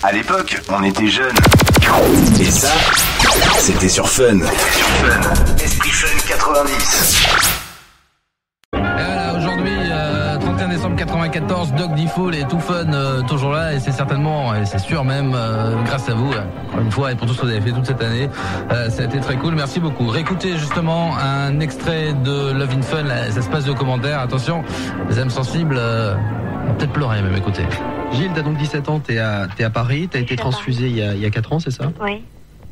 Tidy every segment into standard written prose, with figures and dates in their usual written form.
À l'époque, on était jeunes. Et ça, c'était sur Fun. Esprit Fun 90. Et voilà, aujourd'hui, 31 décembre 94, Doc D-Fool et Too Fun toujours là, et c'est certainement, et c'est sûr même, grâce à vous, encore une fois, et pour tout ce que vous avez fait toute cette année, ça a été très cool, merci beaucoup. Réécoutez justement un extrait de Love in Fun, là, ça se passe de commentaires, attention, les âmes sensibles, vont peut-être pleurer même, écoutez. Gilles, t'as donc 17 ans, t'es à Paris, t'as été transfusée il y a 4 ans, c'est ça ? Oui.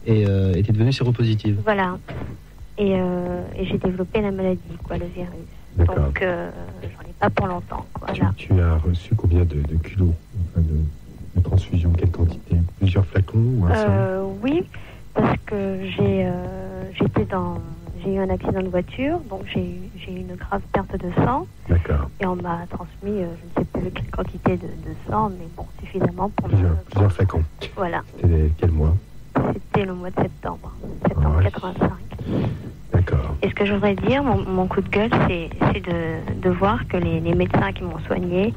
Et t'es devenue séropositive. Voilà. Et j'ai développé la maladie, quoi, le virus. D'accord. Donc, j'en ai pas pour longtemps, quoi. Voilà. Tu as reçu combien de kilos, enfin de transfusion, quelle quantité ? Plusieurs flacons ou un seul ? Oui, parce que j'ai eu un accident de voiture, donc j'ai eu une grave perte de sang. D'accord. Et on m'a transmis, je ne sais plus quelle quantité de sang, mais bon, suffisamment pour plusieurs flacons. Voilà. C'était quel mois ? C'était le mois de septembre 85. D'accord. Et ce que je voudrais dire, mon coup de gueule, c'est de voir que les médecins qui m'ont soigné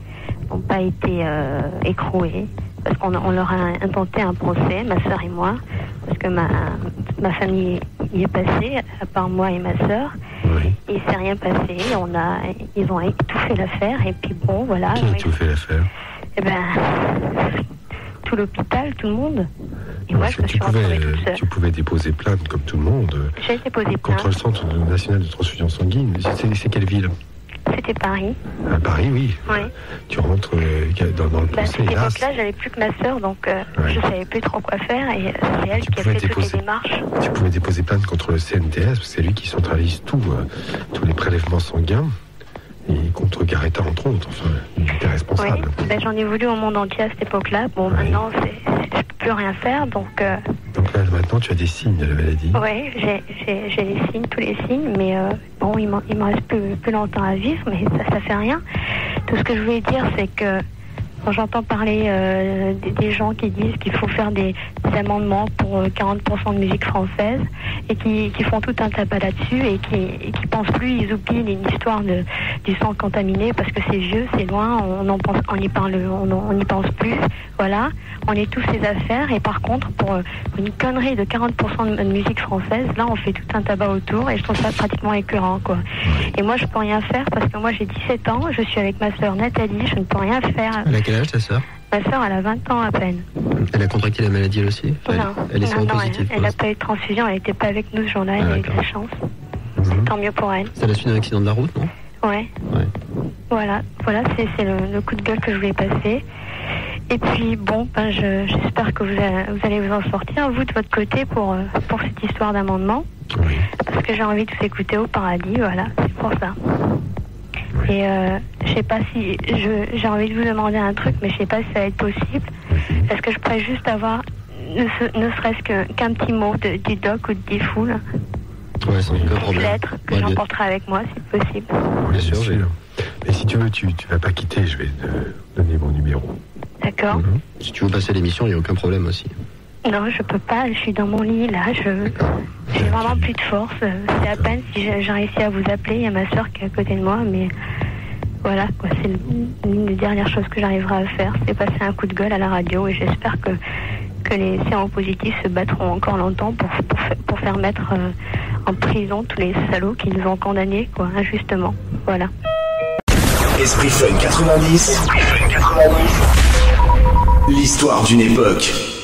n'ont pas été écroués, parce qu'on leur a intenté un procès, ma sœur et moi, parce que ma famille y est passée, à part moi et ma sœur. Oui. Et il s'est rien passé. Ils ont étouffé l'affaire, et puis bon, voilà. Qui a étouffé l'affaire ? Eh ben, tout l'hôpital, tout le monde. Et moi, je me suis retrouvée toute seule. Tu pouvais déposer plainte comme tout le monde. J'ai déposé plainte. Contre le Centre national de transfusion sanguine. C'est quelle ville ? C'était Paris. À Paris, oui. Oui. Tu rentres dans le procès. À cette époque-là, j'avais plus que ma sœur, donc je savais plus trop quoi faire, et c'est elle qui a fait toutes les démarches. Tu pouvais déposer plainte contre le CNTS, parce que c'est lui qui centralise tous les prélèvements sanguins, et contre Garetta, entre autres. Enfin, il était responsable. Oui. J'en ai voulu au monde entier à cette époque-là. Bon, maintenant, je peux plus rien faire, donc... Donc là, maintenant, tu as des signes de la maladie. Oui, j'ai les signes, tous les signes, mais bon, il me reste plus longtemps à vivre, mais ça fait rien. Tout ce que je voulais dire, c'est que quand j'entends parler des gens qui disent qu'il faut faire des amendements pour 40% de musique française, et qui font tout un tabac là-dessus, et qui pensent plus, ils oublient l'histoire du sang contaminé, parce que c'est vieux, c'est loin, on y pense plus, voilà, on est tous ces affaires, et par contre, pour une connerie de 40% de musique française, là on fait tout un tabac autour, et je trouve ça pratiquement écœurant, quoi. Et moi je peux rien faire, parce que moi j'ai 17 ans, je suis avec ma sœur Nathalie, je ne peux rien faire. Elle a quel âge, ta sœur ? Ma sœur, elle a 20 ans à peine. Elle a contracté la maladie elle aussi ? Elle est séropositive. Elle n'a pas eu de transfusion, elle n'était pas avec nous ce jour-là, elle a eu de la chance. Tant mieux pour elle. C'est à la suite d'un accident de la route, non ? Ouais. Voilà, c'est le coup de gueule que je voulais passer. Et puis bon, j'espère que vous allez vous en sortir, vous de votre côté, pour cette histoire d'amendement. Oui. Parce que j'ai envie de vous écouter au paradis, voilà, c'est pour ça. Et je sais pas si j'ai envie de vous demander un truc, mais je sais pas si ça va être possible. Est-ce que je pourrais juste avoir ne serait-ce qu'un petit mot du doc ou de D-Fool, Ouais, sans aucun problème. lettre que j'emporterai avec moi, si possible. Bien sûr. Mais si tu veux, tu vas pas quitter, je vais te donner mon numéro. D'accord. Si tu veux passer l'émission, il n'y a aucun problème aussi. Non, je peux pas, je suis dans mon lit là, j'ai vraiment plus de force. C'est à peine si j'ai réussi à vous appeler, il y a ma soeur qui est à côté de moi, mais voilà, quoi, c'est l'une des dernières choses que j'arriverai à faire, c'est passer un coup de gueule à la radio, et j'espère que les séropositifs se battront encore longtemps pour faire mettre en prison tous les salauds qui nous ont condamnés, quoi, injustement. Voilà. Esprit Fun 90. L'histoire d'une époque.